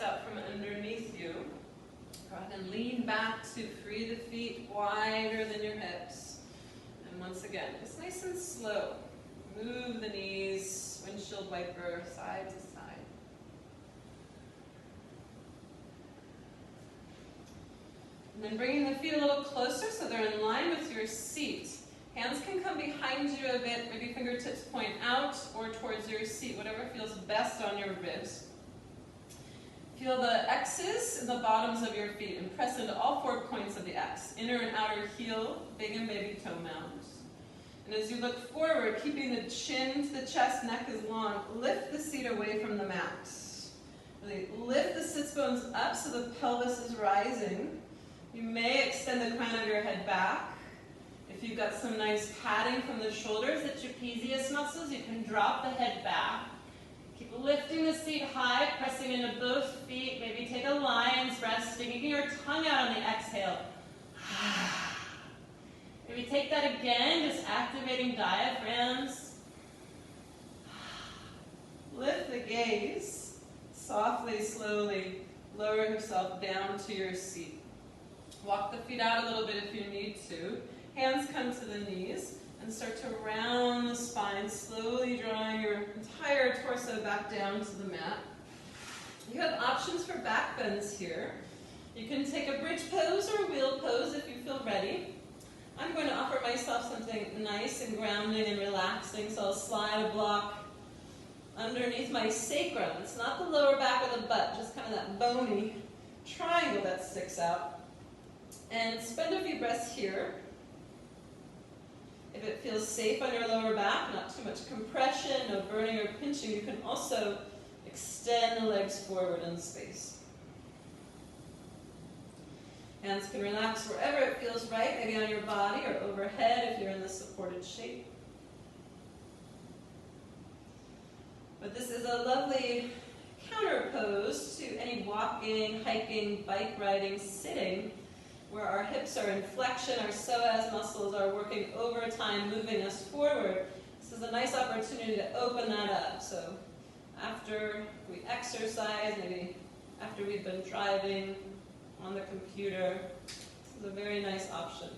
Out from underneath you. Go ahead and lean back to free the feet wider than your hips. And once again, just nice and slow. Move the knees, windshield wiper, side to side. And then bringing the feet a little closer so they're in line with your seat. Hands can come behind you a bit, maybe fingertips point out or towards your seat, whatever feels best on your ribs. Feel the X's in the bottoms of your feet and press into all 4 points of the X. Inner and outer heel, big and baby toe mounds. And as you look forward, keeping the chin to the chest, neck is long, lift the seat away from the mat. Really lift the sits bones up so the pelvis is rising. You may extend the crown of your head back. If you've got some nice padding from the shoulders, the trapezius muscles, you can drop the head back. Keep lifting the seat high, pressing into both feet. Maybe take a lion's breath, sticking your tongue out on the exhale. Maybe take that again, just activating diaphragms. Lift the gaze. Softly, slowly, lower yourself down to your seat. Walk the feet out a little bit if you need to. Hands come to the knees. And start to round the spine, slowly drawing your entire torso back down to the mat. You have options for back bends here. You can take a bridge pose or a wheel pose if you feel ready. I'm going to offer myself something nice and grounding and relaxing, so I'll slide a block underneath my sacrum. It's not the lower back of the butt, just kind of that bony triangle that sticks out. And spend a few breaths here. If it feels safe on your lower back, not too much compression, no burning or pinching, you can also extend the legs forward in space. Hands can relax wherever it feels right, maybe on your body or overhead if you're in the supported shape. But this is a lovely counter pose to any walking, hiking, bike riding, sitting, where our hips are in flexion, our psoas muscles are working overtime, moving us forward. This is a nice opportunity to open that up. So after we exercise, maybe after we've been driving on the computer, this is a very nice option.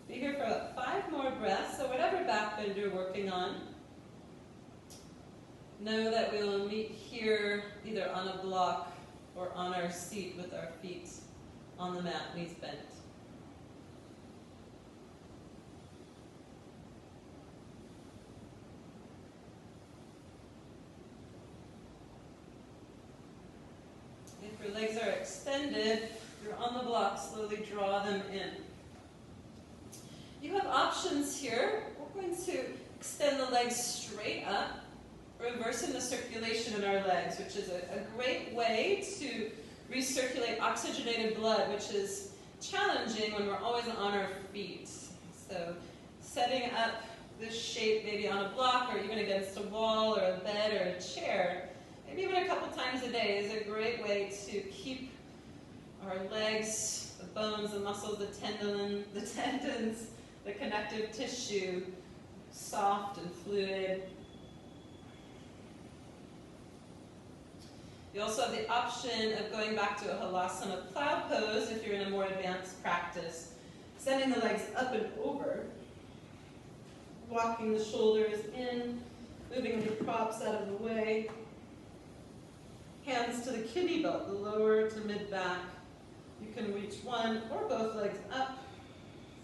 Be here for about 5 more breaths, so whatever back bend you're working on, know that we will meet here either on a block or on our seat with our feet on the mat, knees bent. If your legs are extended, you're on the block, slowly draw them in. You have options here. We're going to extend the legs straight up, reversing the circulation in our legs, which is a great way to recirculate oxygenated blood, which is challenging when we're always on our feet. So setting up this shape maybe on a block or even against a wall or a bed or a chair, maybe even a couple times a day, is a great way to keep our legs, the bones, the muscles, the tendons, the connective tissue soft and fluid. You also have the option of going back to a halasana plow pose if you're in a more advanced practice. Sending the legs up and over, walking the shoulders in, moving the props out of the way. Hands to the kidney belt, the lower to mid back. You can reach one or both legs up,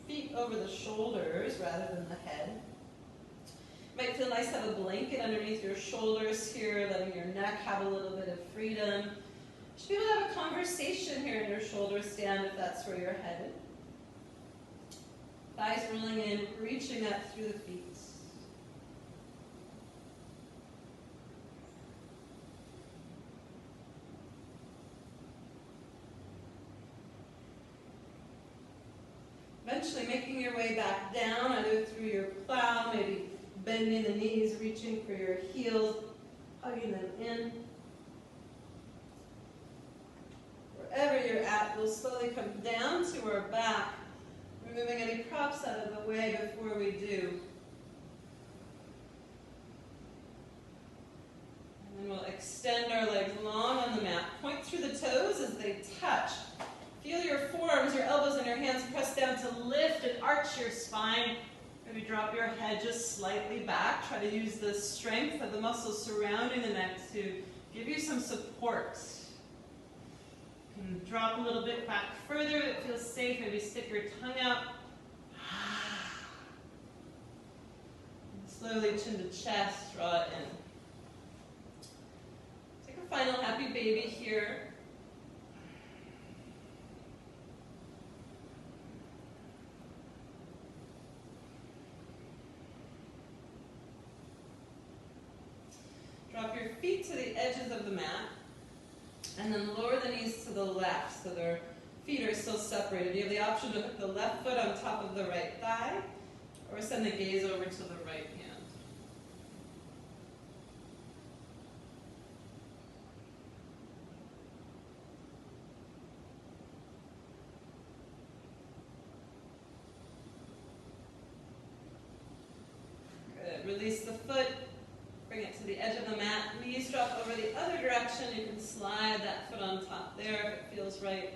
feet over the shoulders rather than the head. Might feel nice to have a blanket underneath your shoulders here, letting your neck have a little bit of freedom. You should be able to have a conversation here in your shoulder stand if that's where you're headed. Thighs rolling in, reaching up through the feet. Eventually making your way back down, either through your plow, maybe bending the knees, reaching for your heels, hugging them in. Wherever you're at, we'll slowly come down to our back, removing any props out of the way before we do. And then we'll extend our legs long on the mat. Point through the toes as they touch. Feel your forearms, your elbows, and your hands press down to lift and arch your spine. Maybe drop your head just slightly back. Try to use the strength of the muscles surrounding the neck to give you some support. You can drop a little bit back further. It feels safe. Maybe stick your tongue out. Slowly chin to chest, draw it in. Take a final happy baby here. Drop your feet to the edges of the mat, and then lower the knees to the left so their feet are still separated. You have the option to put the left foot on top of the right thigh, or send the gaze over to the right hand. Good. Release the foot. Bring it to the edge of the mat. Knees drop over the other direction. You can slide that foot on top there if it feels right.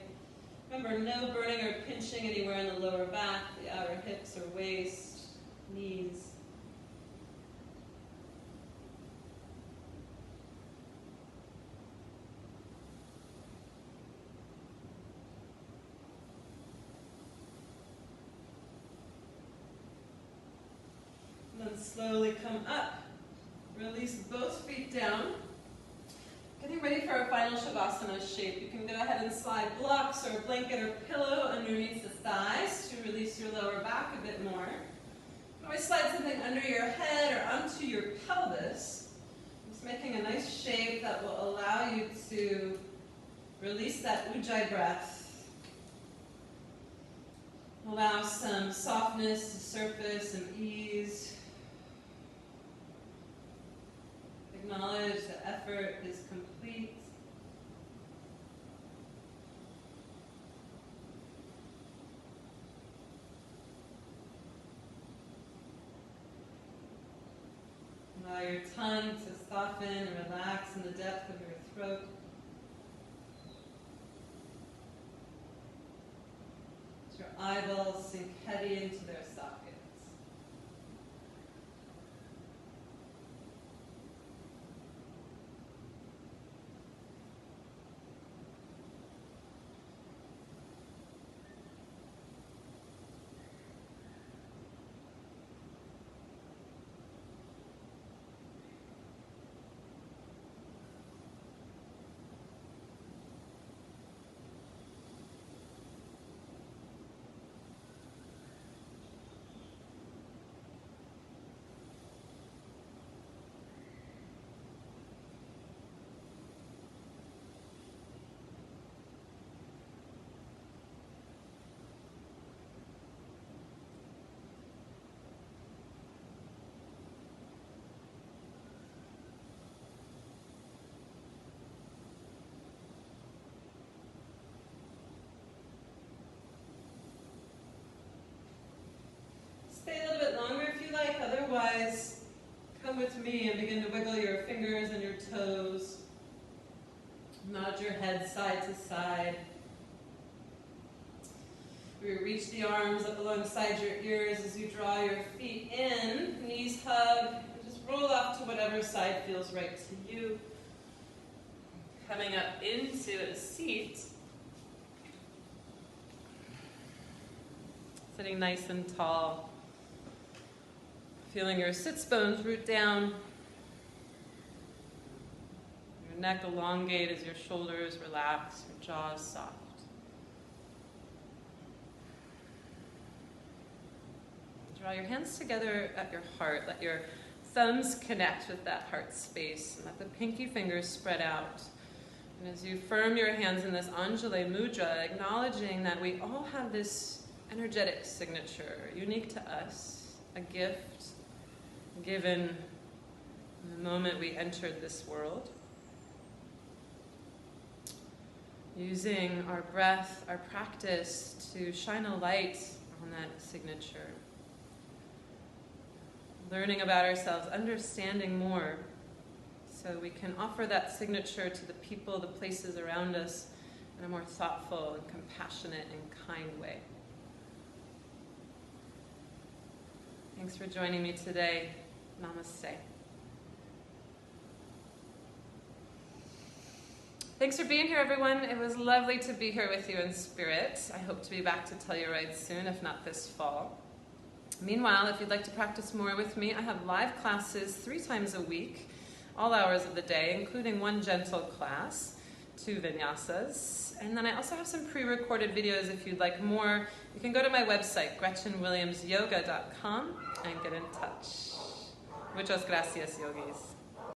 Remember, no burning or pinching anywhere in the lower back, the outer hips or waist, knees. And then slowly come up. Release both feet down. Getting ready for our final Shavasana shape. You can go ahead and slide blocks or a blanket or pillow underneath the thighs to release your lower back a bit more. You can always slide something under your head or onto your pelvis. Just making a nice shape that will allow you to release that Ujjayi breath. Allow some softness to surface and ease. Acknowledge the effort is complete. Allow your tongue to soften and relax in the depth of your throat. As your eyeballs sink heavy into their sockets. otherwise, come with me and begin to wiggle your fingers and your toes. Nod your head side to side. You reach the arms up alongside your ears as you draw your feet in, knees hug, and just roll off to whatever side feels right to you. Coming up into a seat. Sitting nice and tall. Feeling your sits bones root down. Your neck elongate as your shoulders relax, your jaws soft. Draw your hands together at your heart. Let your thumbs connect with that heart space. And let the pinky fingers spread out. And as you firm your hands in this Anjali Mudra, acknowledging that we all have this energetic signature, unique to us, a gift given in the moment we entered this world. Using our breath, our practice to shine a light on that signature. Learning about ourselves, understanding more, so we can offer that signature to the people, the places around us in a more thoughtful and compassionate and kind way. Thanks for joining me today. Namaste. Thanks for being here, everyone. It was lovely to be here with you in spirit. I hope to be back to Telluride soon, if not this fall. Meanwhile, if you'd like to practice more with me, I have live classes 3 times a week, all hours of the day, including 1 gentle class, 2 vinyasas. And then I also have some pre-recorded videos if you'd like more. You can go to my website, GretchenWilliamsYoga.com, and get in touch. Muchas gracias, yogis.